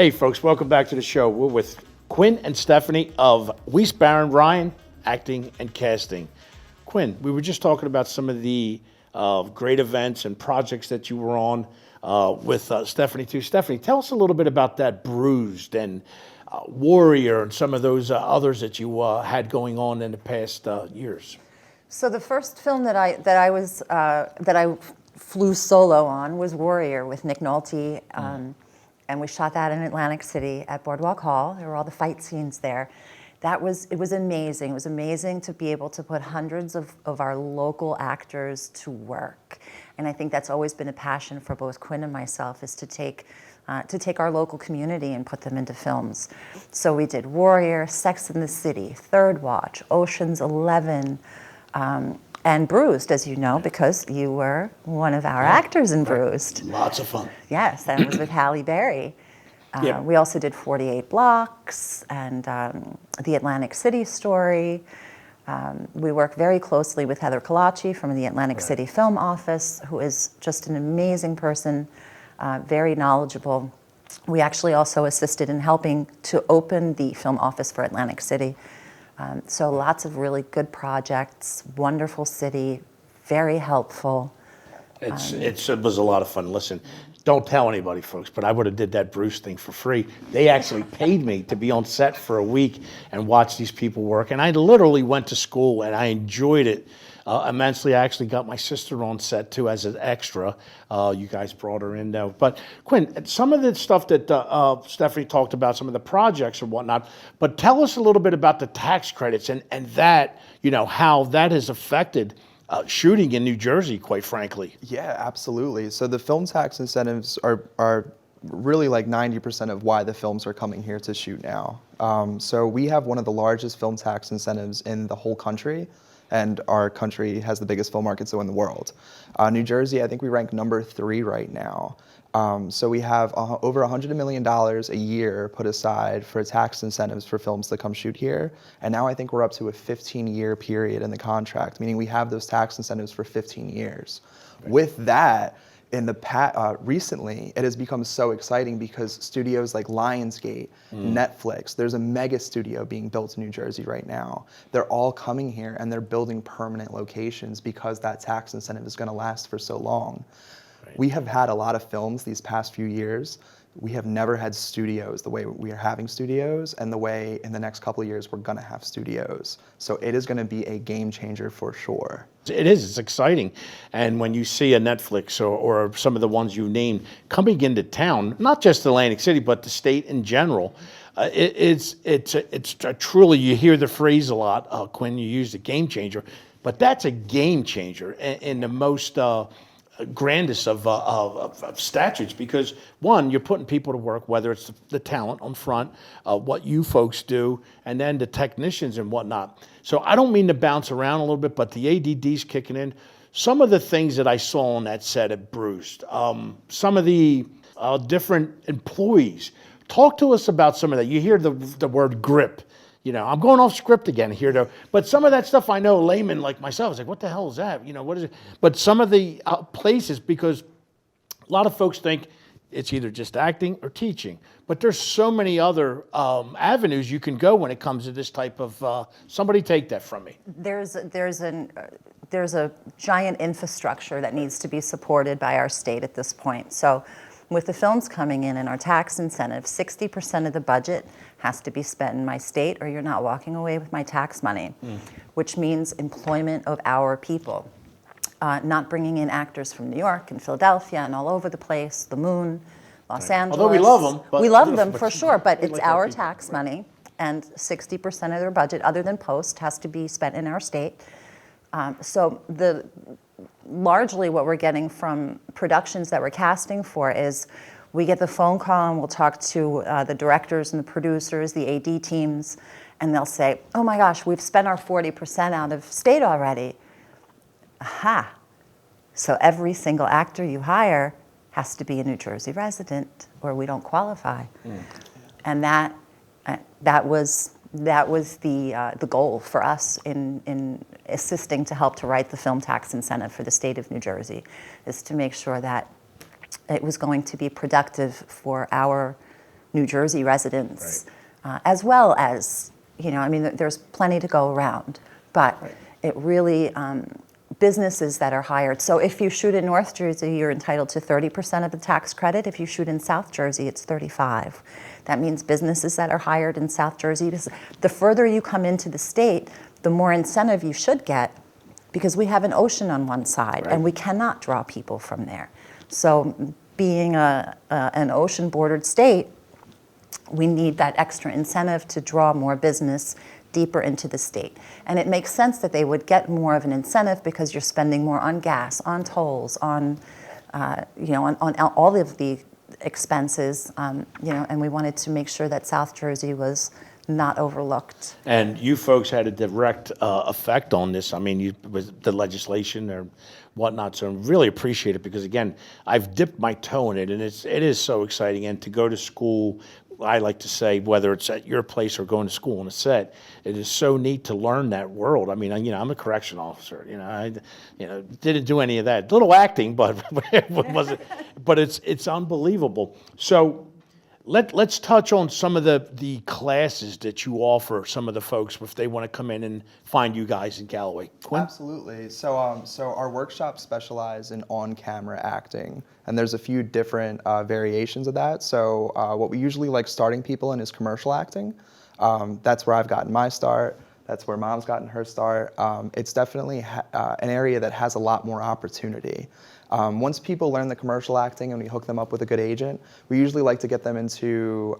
Hey folks, welcome back to the show. We're with Quinn and Stefanie of Weist-Barron-Ryan Acting and Casting. Quinn, we were just talking about some of the great events and projects that you were on with Stefanie too. Stefanie, tell us a little bit about that Bruised and Warrior and some of those others that you had going on in the past years. So the first film that I flew solo on was Warrior with Nick Nolte. And we shot that in Atlantic City at Boardwalk Hall. There were all the fight scenes there. It was amazing. It was amazing to be able to put hundreds of our local actors to work. And I think that's always been a passion for both Quinn and myself, is to take our local community and put them into films. So we did Warrior, Sex and the City, Third Watch, Ocean's 11, and Bruised, as you know, because you were one of our actors in Bruised. Lots of fun. Yes, that was with Halle Berry. We also did 48 Blocks and the Atlantic City Story. We work very closely with Heather Kalachi from the Atlantic City Film Office, who is just an amazing person, very knowledgeable. We actually also assisted in helping to open the film office for Atlantic City. So lots of really good projects, wonderful city, very helpful. It was a lot of fun. Listen, don't tell anybody, folks, but I would have did that Bruce thing for free. They actually paid me to be on set for a week and watch these people work. And I literally went to school and I enjoyed it immensely. I actually got my sister on set too as an extra. You guys brought her in though. But Quinn, some of the stuff that Stefanie talked about, some of the projects and whatnot, but tell us a little bit about the tax credits and that, how that has affected shooting in New Jersey, quite frankly. Yeah, absolutely. So the film tax incentives are really like 90% of why the films are coming here to shoot now. So we have one of the largest film tax incentives in the whole country, and our country has the biggest film market in the world. New Jersey, I think we rank number 3 right now. So we have over $100 million a year put aside for tax incentives for films that come shoot here. And now I think we're up to a 15-year period in the contract, meaning we have those tax incentives for 15 years. Right. With that, in the recently, it has become so exciting because studios like Lionsgate, Netflix, there's a mega studio being built in New Jersey right now. They're all coming here and they're building permanent locations because that tax incentive is going to last for so long. Right. We have had a lot of films these past few years. We have never had studios the way we are having studios and the way in the next couple of years we're going to have studios. So it is going to be a game changer for sure. It is. It's exciting. And when you see a Netflix or some of the ones you named coming into town, not just Atlantic City, but the state in general, it's truly, you hear the phrase a lot, Quinn, you use the game changer, but that's a game changer in the most grandest of statutes, because one, you're putting people to work, whether it's the talent on front, what you folks do, and then the technicians and whatnot. So I don't mean to bounce around a little bit, but the ADD's kicking in. Some of the things that I saw on that set at Bruised, some of the different employees. Talk to us about some of that. You hear the word grip. I'm going off script again here, though. But some of that stuff I know, layman like myself, is like, what the hell is that? What is it? But some of the places, because a lot of folks think it's either just acting or teaching. But there's so many other avenues you can go when it comes to this type of, somebody take that from me. There's a giant infrastructure that needs to be supported by our state at this point. So with the films coming in and our tax incentive, 60% of the budget has to be spent in my state, or you're not walking away with my tax money, which means employment of our people. Not bringing in actors from New York and Philadelphia and all over the place, the Moon, Los Angeles. Although we love them. We love them for sure, but it's our tax money, and 60% of their budget, other than post, has to be spent in our state. So largely what we're getting from productions that we're casting for is we get the phone call and we'll talk to the directors and the producers, the AD teams, and they'll say, oh my gosh, we've spent our 40% out of state already. Aha. So every single actor you hire has to be a New Jersey resident or we don't qualify. And that was the goal for us in assisting to help to write the film tax incentive for the state of New Jersey, is to make sure that it was going to be productive for our New Jersey residents, as well as, I mean, there's plenty to go around, but it really, businesses that are hired. So if you shoot in North Jersey, you're entitled to 30% of the tax credit. If you shoot in South Jersey, it's 35. That means businesses that are hired in South Jersey, the further you come into the state, the more incentive you should get, because we have an ocean on one side and we cannot draw people from there. So being an ocean-bordered state, we need that extra incentive to draw more business deeper into the state. And it makes sense that they would get more of an incentive because you're spending more on gas, on tolls, on all of the expenses, and we wanted to make sure that South Jersey was not overlooked. And you folks had a direct effect on this. I mean, with the legislation or whatnot, so I really appreciate it because, again, I've dipped my toe in it, and it is so exciting. And to go to school, I like to say, whether it's at your place or going to school on a set, it is so neat to learn that world. I mean, I'm a correction officer. I didn't do any of that. Little acting, but it wasn't. But it's unbelievable. So let's touch on some of the classes that you offer. Some of the folks, if they want to come in and find you guys in Galloway. Quinn? Absolutely. So our workshops specialize in on-camera acting, and there's a few different variations of that. So what we usually like starting people in is commercial acting. That's where I've gotten my start. That's where Mom's gotten her start. It's definitely an area that has a lot more opportunity. Once people learn the commercial acting and we hook them up with a good agent, we usually like to get them into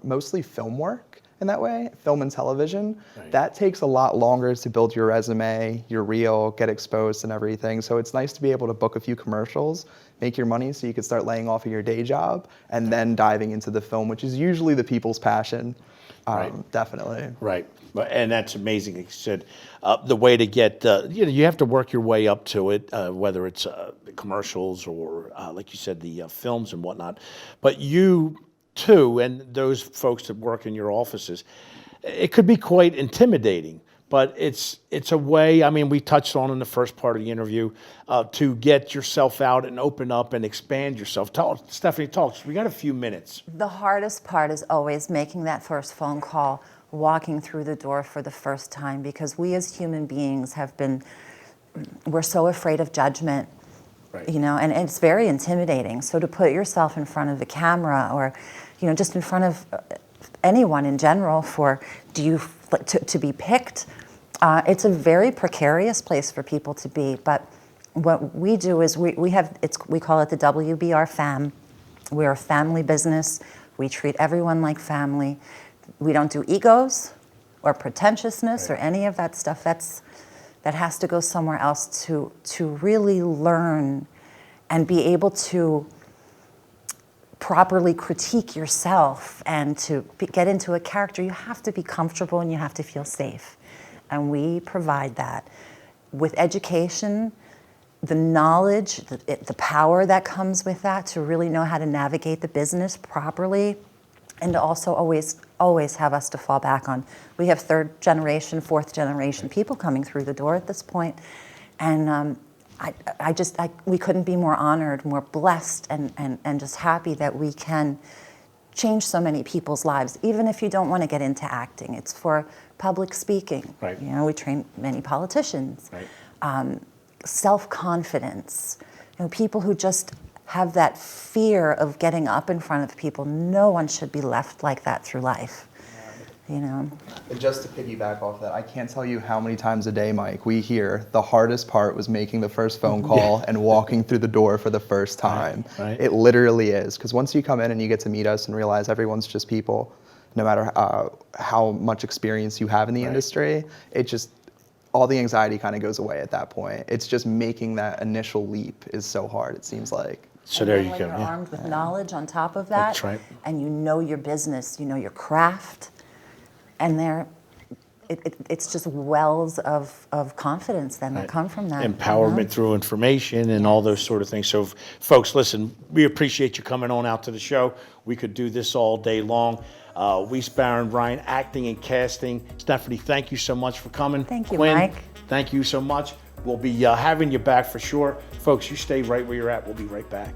mostly film work in that way, film and television. Right. That takes a lot longer to build your resume, your reel, get exposed and everything. So it's nice to be able to book a few commercials, make your money so you can start laying off of your day job and then diving into the film, which is usually the people's passion. Definitely. Right. And that's amazing. Like you said, the way to get, you have to work your way up to it, whether it's the commercials or, like you said, the films and whatnot. But you, too, and those folks that work in your offices, it could be quite intimidating. But it's a way, I mean, we touched on in the first part of the interview, to get yourself out and open up and expand yourself. Stefanie, talk. We got a few minutes. The hardest part is always making that first phone call, walking through the door for the first time, because we as human beings we're so afraid of judgment, and it's very intimidating. So to put yourself in front of the camera or, just in front of anyone in general to be picked, it's a very precarious place for people to be. But what we do is we call it the WBR fam. We're a family business. We treat everyone like family. We don't do egos or pretentiousness or any of that stuff. That has to go somewhere else to really learn and be able to properly critique yourself and to get into a character. You have to be comfortable and you have to feel safe. And we provide that with education, the knowledge, the power that comes with that to really know how to navigate the business properly, and to also always have us to fall back on. We have third generation, fourth generation people coming through the door at this point, and we couldn't be more honored, more blessed, and just happy that we can change so many people's lives, even if you don't want to get into acting. It's for public speaking. Right. We train many politicians. Right. Self-confidence. People who just have that fear of getting up in front of people. No one should be left like that through life. And just to piggyback off that, I can't tell you how many times a day, Mike, we hear the hardest part was making the first phone call and walking through the door for the first time. Right. It literally is, because once you come in and you get to meet us and realize everyone's just people, no matter how much experience you have in the industry, it just, all the anxiety kind of goes away at that point. It's just making that initial leap is so hard, it seems like. So there you go. You're armed with knowledge on top of that. That's right. And you know your business, you know your craft. And it's just wells of confidence then that come from that. Empowerment through information and all those sort of things. So folks, listen, we appreciate you coming on out to the show. We could do this all day long. Weist-Barron-Ryan Acting and Casting. Stefanie, thank you so much for coming. Thank you, Quinn, Mike. Thank you so much. We'll be having you back for sure. Folks, you stay right where you're at. We'll be right back.